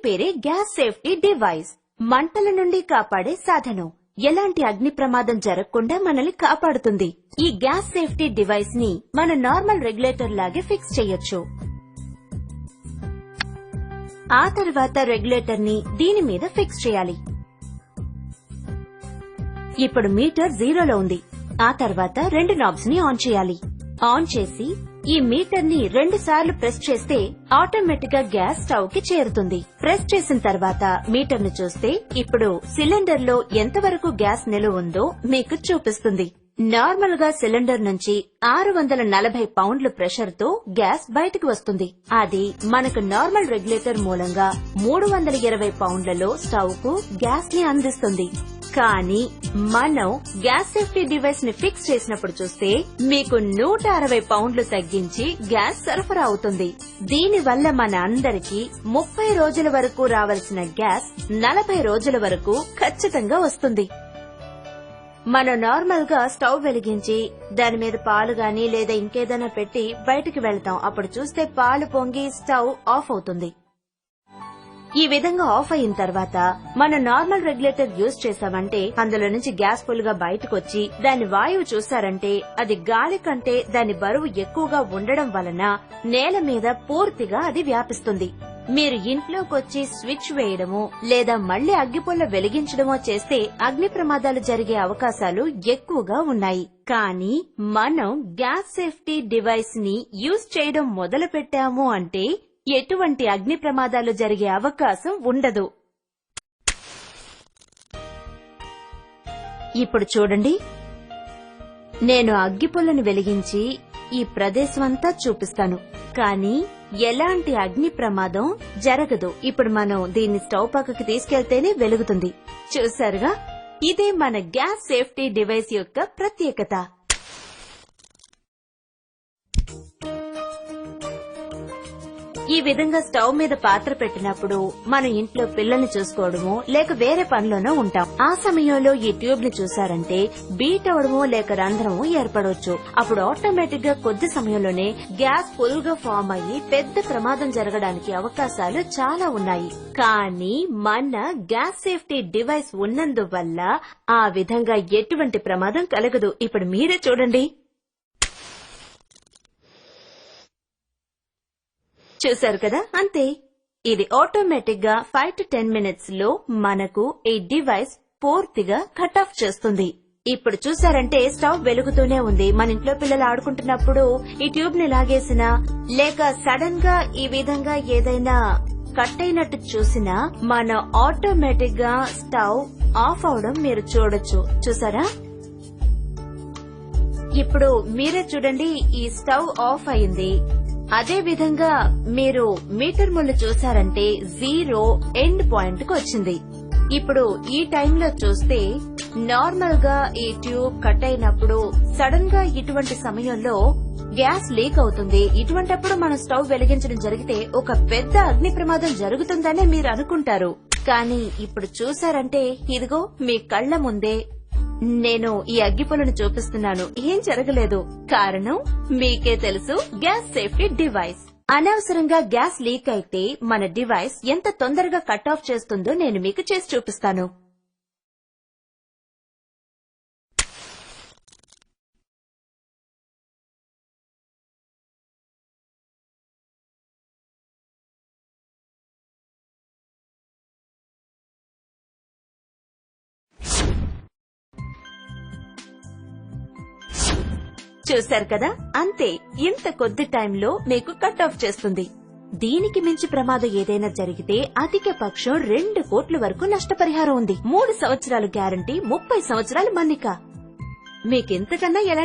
పేరే gas safety device. మంటల నుండి కాపాడే సాధనం. ఎలాంటి అగ్ని ప్రమాదం జరగకుండా మనల్ని కాపాడుతుంది. ఈ గ్యాస్ సేఫ్టీ డివైస్ ని మన నార్మల్ రెగ్యులేటర్ లాగే ఫిక్స్ చేయొచ్చు. ఆ తర్వాత రెగ్యులేటర్ ని దీని మీద ఫిక్స్ చేయాలి. ఇప్పుడు మీటర్ జీరోలో ఉంది. ఆ తర్వాత 2 నాబ్స్ ని ఆన్ చేయాలి. ఆన్ చేసి ఈ మీటర్ ని 2 సార్లు ప్రెస్ చేస్తే ఆటోమేటిక్ గా గ్యాస్ స్టవ్ కి చేరుతుంది. ప్రెస్ చేసిన తర్వాత మీటర్ ను చూస్తే ఇప్పుడు సిలిండర్ లో ఎంతవరకు గ్యాస్ నిలువ ఉందో మీకు చూపిస్తుంది. నార్మల్ గా సిలిండర్ నుంచి 640 పౌండ్ల ప్రెషర్ తో గ్యాస్ బయటకు వస్తుంది. అది మనకు నార్మల్ రెగ్యులేటర్ మూలంగా 320 పౌండ్లలో స్టవ్ కు గ్యాస్ ని అందిస్తుంది. కానీ మనం గ్యాస్ సేఫ్టీ డివైస్ ని ఫిక్స్ చేసినప్పుడు చూస్తే మీకు 160 పౌండ్లు తగ్గించి గ్యాస్ సరఫరా అవుతుంది. దీనివల్ల మన అందరికీ 30 రోజుల వరకు రావాల్సిన గ్యాస్ 40 రోజుల వరకు ఖచ్చితంగా వస్తుంది. మనం నార్మల్ గా స్టవ్ వెలిగించి దాని మీద పాలు గాని లేదా ఇంకేదైనా పెట్టి బయటికి వెళ్తాం. అప్పుడు చూస్తే పాలు పొంగి స్టవ్ ఆఫ్ అవుతుంది. ఈ విధంగా ఆఫ్ అయిన తర్వాత మనం నార్మల్ రెగ్యులేటర్ యూజ్ చేసామంటే అందులో నుంచి గ్యాస్ ఫుల్ గా బయటకు వచ్చి దాని వాయువు చూసారంటే అది గాలి కంటే దాని బరువు ఎక్కువగా ఉండడం వలన నేల మీద పూర్తిగా అది వ్యాపిస్తుంది. మీరు ఇంట్లోకొచ్చి స్విచ్ వేయడమో లేదా మళ్లీ అగ్గిపుల్ల వెలిగించడమో చేస్తే అగ్ని ప్రమాదాలు జరిగే అవకాశాలు ఎక్కువగా ఉన్నాయి. కానీ మనం గ్యాస్ సేఫ్టీ డివైస్ ని యూజ్ చేయడం మొదలు పెట్టాము అంటే ఎటువంటి అగ్ని ప్రమాదాలు జరిగే అవకాశం ఉండదు. ఇప్పుడు చూడండి, నేను అగ్గిపుల్లను వెలిగించి ఈ ప్రదేశమంతా చూపిస్తాను. కానీ ఎలాంటి అగ్ని ప్రమాదం జరగదు. ఇప్పుడు మనం దీన్ని స్టవ్ పక్కకి తీసుకెళ్తేనే వెలుగుతుంది. చూశారుగా, ఇదే మన గ్యాస్ సేఫ్టీ డివైస్ యొక్క ప్రత్యేకత. ఈ విధంగా స్టవ్ మీద పాత్ర పెట్టినప్పుడు మన ఇంట్లో పిల్లల్ని చూసుకోవడమో లేక వేరే పనిలోనో ఉంటాం. ఆ సమయంలో ఈ ట్యూబ్ ని చూసారంటే బీట్ అవడమో లేక రంధ్రమో ఏర్పడవచ్చు. అప్పుడు ఆటోమేటిక్ గా కొద్ది సమయంలోనే గ్యాస్ ఫుల్ గా ఫామ్ అయ్యి పెద్ద ప్రమాదం జరగడానికి అవకాశాలు చాలా ఉన్నాయి. కానీ మన గ్యాస్ సేఫ్టీ డివైస్ ఉన్నందువల్ల ఆ విధంగా ఎటువంటి ప్రమాదం కలగదు. ఇప్పుడు మీరే చూడండి. చూశారు కదా, అంతే. ఇది ఆటోమేటిక్ గా 5 to 10 minutes లో మనకు ఈ డివైస్ పూర్తిగా కట్ ఆఫ్ చేస్తుంది. ఇప్పుడు చూసారంటే స్టవ్ వెలుగుతూనే ఉంది. మన ఇంట్లో పిల్లలు ఆడుకుంటున్నప్పుడు ఈ ట్యూబ్ ని లాగేసినా లేక సడన్ గా ఈ విధంగా ఏదైనా కట్ అయినట్టు చూసినా మన ఆటోమేటిక్ గా స్టవ్ ఆఫ్ అవడం మీరు చూడొచ్చు. చూసారా? ఇప్పుడు మీరే చూడండి, ఈ స్టవ్ ఆఫ్ అయింది. అదే విధంగా మీరు మీటర్ ముళ్ళు చూసారంటే 0 ఎండ్ పాయింట్ కు వచ్చింది. ఇప్పుడు ఈ టైంలో చూస్తే నార్మల్ గా ఈ ట్యూబ్ కట్ అయినప్పుడు సడన్ గా ఇటువంటి సమయంలో గ్యాస్ లీక్ అవుతుంది. ఇటువంటప్పుడు మనం స్టవ్ వెలిగించడం జరిగితే ఒక పెద్ద అగ్ని ప్రమాదం జరుగుతుందనే మీరు అనుకుంటారు. కానీ ఇప్పుడు చూసారంటే ఇదిగో మీ కళ్ల ముందే నేను ఈ అగ్గిపుల్లను చూపిస్తున్నాను. ఏం జరగలేదు. కారణం మీకే తెలుసు, గ్యాస్ సేఫ్టీ డివైస్. అనవసరంగా గ్యాస్ లీక్ అయితే మన డివైస్ ఎంత తొందరగా కట్ ఆఫ్ చేస్తుందో నేను మీకు చేసి చూపిస్తాను. చూశారు కదా, అంతే. ఇంత కొద్ది టైంలో మీకు కట్ ఆఫ్ చేస్తుంది. దీనికి మించి ప్రమాదం ఏదైనా జరిగితే అధిక పక్షం 2 కోట్ల వరకు నష్టపరిహారం ఉంది. 3 సంవత్సరాలు గ్యారంటీ, 30 సంవత్సరాలు మన్నిక. మీకెంతకన్నా ఎలాంటి